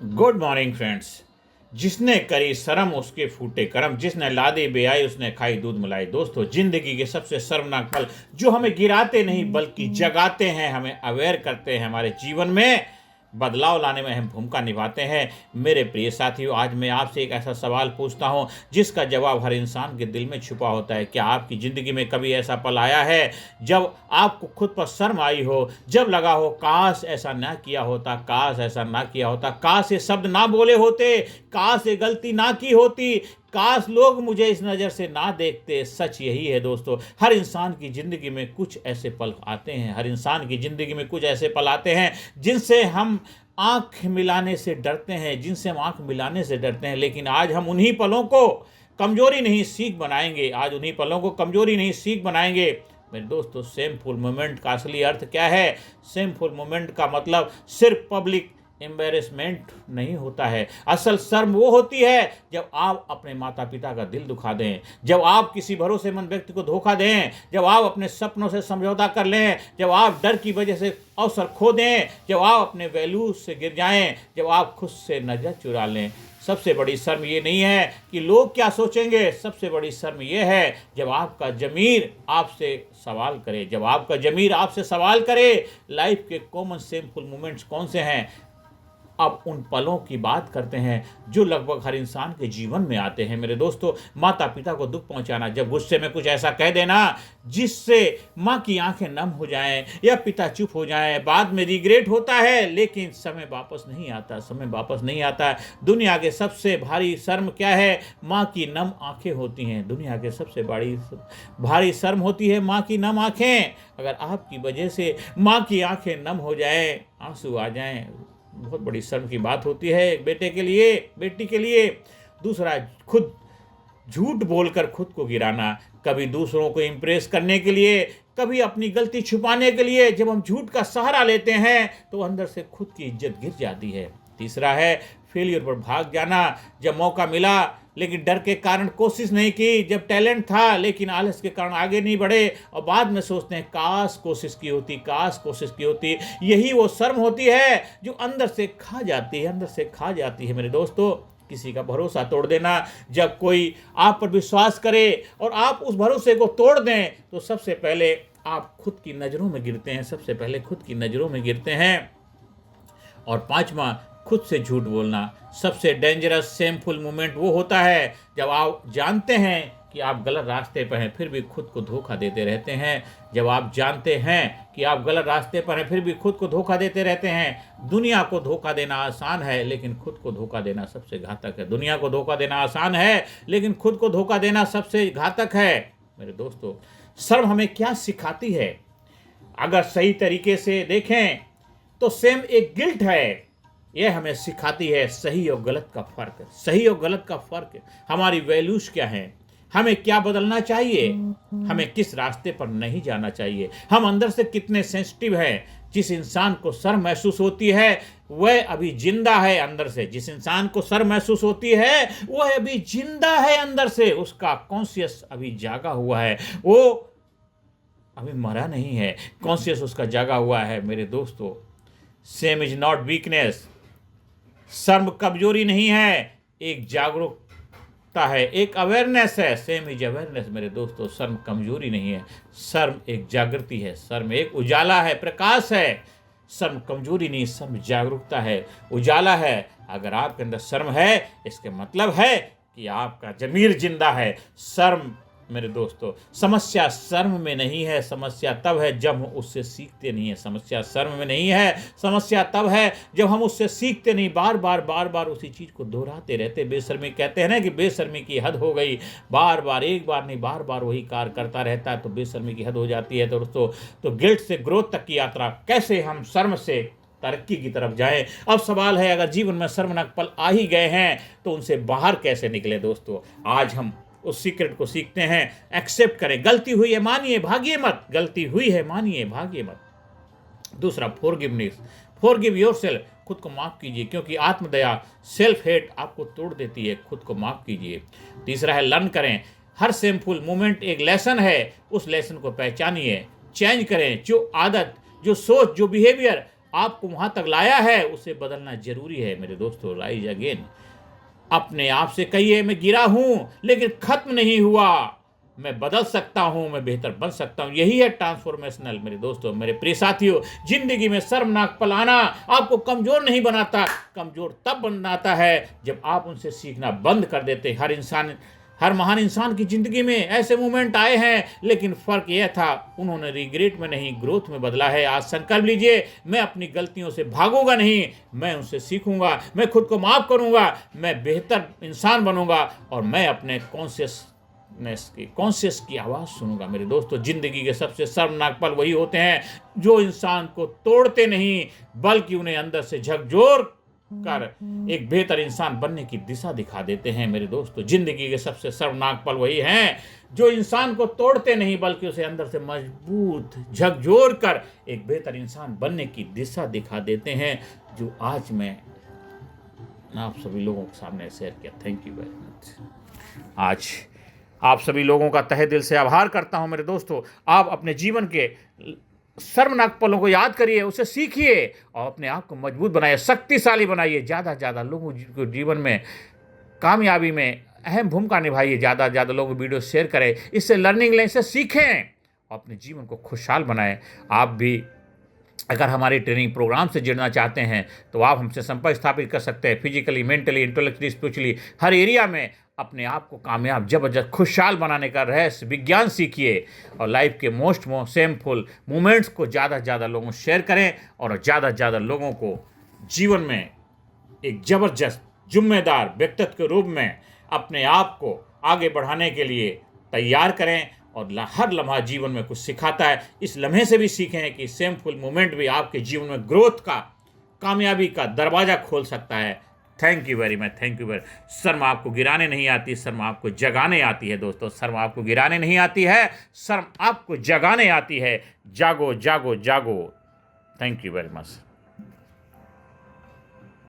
Good morning friends. जिसने करी शर्म उसके फूटे करम, जिसने लादी बेआई उसने खाई दूध मलाई। दोस्तों, जिंदगी के सबसे शर्मनाक पल जो हमें गिराते नहीं बल्कि जगाते हैं, हमें अवेयर करते हैं, हमारे जीवन में बदलाव लाने में अहम भूमिका निभाते हैं। मेरे प्रिय साथियों, आज मैं आपसे एक ऐसा सवाल पूछता हूं जिसका जवाब हर इंसान के दिल में छुपा होता है। क्या आपकी ज़िंदगी में कभी ऐसा पल आया है जब आपको खुद पर शर्म आई हो, जब लगा हो काश ऐसा ना किया होता, काश ऐसा ना किया होता, काश ये शब्द ना बोले होते, काश ये गलती ना की होती, काश लोग मुझे इस नज़र से ना देखते। सच यही है दोस्तों, हर इंसान की ज़िंदगी में कुछ ऐसे पल आते हैं, हर इंसान की ज़िंदगी में कुछ ऐसे पल आते हैं जिनसे हम आंख मिलाने से डरते हैं, जिनसे हम आंख मिलाने से डरते हैं। लेकिन आज हम उन्हीं पलों को कमजोरी नहीं सीख बनाएंगे, आज उन्हीं पलों को कमजोरी नहीं सीख बनाएंगे। मेरे दोस्तों, शेमफुल मोमेंट का असली अर्थ क्या है? शेमफुल मोमेंट का मतलब सिर्फ पब्लिक एम्बेरसमेंट नहीं होता है। असल शर्म वो होती है जब आप अपने माता पिता का दिल दुखा दें, जब आप किसी भरोसेमंद व्यक्ति को धोखा दें, जब आप अपने सपनों से समझौता कर लें, जब आप डर की वजह से अवसर खो दें, जब आप अपने वैल्यूज से गिर जाएं, जब आप खुद से नजर चुरा लें। सबसे बड़ी शर्म ये नहीं है कि लोग क्या सोचेंगे, सबसे बड़ी शर्म ये है जब आपका ज़मीर आपसे सवाल करे, जब आपका ज़मीर आपसे सवाल करे लाइफ के कॉमन शेमफुल मोमेंट्स कौन से हैं। अब उन पलों की बात करते हैं जो लगभग हर इंसान के जीवन में आते हैं। मेरे दोस्तों, माता पिता को दुख पहुंचाना, जब गुस्से में कुछ ऐसा कह देना जिससे माँ की आंखें नम हो जाएं या पिता चुप हो जाएं, बाद में रिग्रेट होता है लेकिन समय वापस नहीं आता, समय वापस नहीं आता। दुनिया के सबसे भारी शर्म क्या है? माँ की नम आंखें होती हैं। दुनिया के सबसे बड़ी भारी शर्म होती है माँ की नम आंखें। अगर आपकी वजह से माँ की आंखें नम हो जाएं, आंसू आ जाएं, बहुत बड़ी शर्म की बात होती है एक बेटे के लिए, बेटी के लिए। दूसरा, खुद झूठ बोलकर खुद को गिराना, कभी दूसरों को इम्प्रेस करने के लिए, कभी अपनी गलती छुपाने के लिए। जब हम झूठ का सहारा लेते हैं तो अंदर से खुद की इज्जत गिर जाती है। तीसरा है फेलियर पर भाग जाना, जब मौका मिला लेकिन डर के कारण कोशिश नहीं की, जब टैलेंट था लेकिन आलस के कारण आगे नहीं बढ़े और बाद में सोचते हैं काश कोशिश की होती, काश कोशिश की होती। यही वो शर्म होती है जो अंदर से खा जाती है, अंदर से खा जाती है। मेरे दोस्तों, किसी का भरोसा तोड़ देना, जब कोई आप पर विश्वास करे और आप उस भरोसे को तोड़ दें तो सबसे पहले आप खुद की नज़रों में गिरते हैं, सबसे पहले खुद की नज़रों में गिरते हैं। और पांचवा, खुद से झूठ बोलना। सबसे डेंजरस शेमफुल मोमेंट वो होता है जब आप जानते हैं कि आप गलत रास्ते पर हैं फिर भी खुद को धोखा देते रहते हैं। जब आप जानते हैं कि आप गलत रास्ते पर हैं फिर भी खुद को धोखा देते रहते हैं। दुनिया को धोखा देना आसान है लेकिन खुद को धोखा देना सबसे घातक है। दुनिया को धोखा देना आसान है लेकिन खुद को धोखा देना सबसे घातक है। मेरे दोस्तों, शर्म हमें क्या सिखाती है? अगर सही तरीके से देखें तो सेम एक गिल्ट है। यह हमें सिखाती है सही और गलत का फर्क, सही और गलत का फर्क, हमारी वैल्यूज क्या हैं, हमें क्या बदलना चाहिए, हमें किस रास्ते पर नहीं जाना चाहिए, हम अंदर से कितने सेंसिटिव हैं। जिस इंसान को शर्म महसूस होती है वह अभी जिंदा है अंदर से। जिस इंसान को शर्म महसूस होती है वह अभी जिंदा है अंदर से, उसका कॉन्शियस अभी जागा हुआ है, वो अभी मरा नहीं है, कॉन्शियस उसका जागा हुआ है। मेरे दोस्तों, सेम इज नॉट वीकनेस। शर्म कमजोरी नहीं है, एक जागरूकता है, एक अवेयरनेस है। Same is awareness. मेरे दोस्तों, शर्म कमजोरी नहीं है, शर्म एक जागृति है, शर्म एक उजाला है, प्रकाश है। शर्म कमजोरी नहीं, शर्म जागरूकता है, उजाला है। अगर आपके अंदर शर्म है इसके मतलब है कि आपका ज़मीर जिंदा है। शर्म, मेरे दोस्तों, समस्या शर्म में नहीं है, समस्या तब है जब हम उससे सीखते नहीं है। समस्या शर्म में नहीं है, समस्या तब है जब हम उससे सीखते नहीं, बार बार उसी चीज़ को दोहराते रहते। बेशर्मी, कहते हैं ना कि बेशर्मी की हद हो गई, बार बार, एक बार नहीं बार बार वही कार्य करता रहता है तो बेशर्मी की हद हो जाती है। तो दोस्तों, तो गिल्ट से ग्रोथ तक की यात्रा, कैसे हम शर्म से तरक्की की तरफ जाएं। अब सवाल है, अगर जीवन में शर्मनाक पल आ ही गए हैं तो उनसे बाहर कैसे निकले। दोस्तों, आज हम उस सीक्रेट को सीखते हैं। एक्सेप्ट करें, गलती हुई है मानिए, भागिए मत, गलती हुई है मानिए, भागिए मत। दूसरा, फॉरगिवनेस, फॉरगिव योरसेल्फ, खुद को माफ कीजिए, क्योंकि आत्मदया, सेल्फ हेट आपको तोड़ देती है। खुद को माफ कीजिए। तीसरा है लर्न करें, हर शेमफुल मोमेंट एक लेसन है, उस लेसन को पहचानिए, चेंज करें। जो आदत, जो सोच, जो बिहेवियर आपको वहाँ तक लाया है उसे बदलना जरूरी है मेरे दोस्तों। Rise again. अपने आप से कहिए मैं गिरा हूँ लेकिन खत्म नहीं हुआ, मैं बदल सकता हूँ, मैं बेहतर बन सकता हूँ। यही है ट्रांसफॉर्मेशनल मेरे दोस्तों, मेरे प्रिय साथियों। जिंदगी में शर्मनाक पल आना आपको कमजोर नहीं बनाता, कमजोर तब बनाता है जब आप उनसे सीखना बंद कर देते। हर महान इंसान की जिंदगी में ऐसे मोमेंट आए हैं, लेकिन फर्क यह था उन्होंने रिग्रेट में नहीं ग्रोथ में बदला है। आज संकल्प लीजिए, मैं अपनी गलतियों से भागूंगा नहीं, मैं उनसे सीखूंगा, मैं खुद को माफ करूंगा, मैं बेहतर इंसान बनूंगा और मैं अपने कॉन्शियस की आवाज़ सुनूंगा। मेरे दोस्तों, जिंदगी के सबसे शर्मनाक पल वही होते हैं जो इंसान को तोड़ते नहीं बल्कि उन्हें अंदर से झकझोर कर एक बेहतर इंसान बनने की दिशा दिखा देते हैं। मेरे दोस्तों, जिंदगी के सबसे शर्मनाक पल वही हैं जो इंसान को तोड़ते नहीं बल्कि उसे अंदर से मजबूत झकझोर कर एक बेहतर इंसान बनने की दिशा दिखा देते हैं, जो आज मैं आप सभी लोगों के सामने शेयर किया। Thank you very much. आज आप सभी लोगों का तहे दिल से आभार करता हूं। मेरे दोस्तों, आप अपने जीवन के शर्मनाक पलों को याद करिए, उसे सीखिए और अपने आप को मजबूत बनाइए, शक्तिशाली बनाइए। ज़्यादा से ज़्यादा लोगों को जीवन में कामयाबी में अहम भूमिका निभाइए। ज़्यादा से ज़्यादा लोगों को वीडियो शेयर करें, इससे लर्निंग लें, इससे सीखें और अपने जीवन को खुशहाल बनाएं। आप भी अगर हमारे ट्रेनिंग प्रोग्राम से जुड़ना चाहते हैं तो आप हमसे संपर्क स्थापित कर सकते हैं। फिजिकली, मेंटली, इंटेलेक्चुअली, स्पिरिचुअली हर एरिया में अपने आप को कामयाब, जबरदस्त, खुशहाल बनाने का रहस्य विज्ञान सीखिए और लाइफ के मोस्ट शेमफुल मोमेंट्स को ज़्यादा से ज़्यादा लोगों से शेयर करें और ज़्यादा से ज़्यादा लोगों को जीवन में एक जबरदस्त जिम्मेदार व्यक्तित्व के रूप में अपने आप को आगे बढ़ाने के लिए तैयार करें। और हर लम्हा जीवन में कुछ सिखाता है, इस लम्हे से भी सीखें कि शेमफुल मोमेंट भी आपके जीवन में ग्रोथ का, कामयाबी का दरवाज़ा खोल सकता है। Thank you very much, thank you very. शर्म आपको गिराने नहीं आती, शर्म आपको जगाने आती है दोस्तों। शर्म आपको गिराने नहीं आती है, शर्म आपको जगाने आती है। जागो जागो जागो। Thank you very much.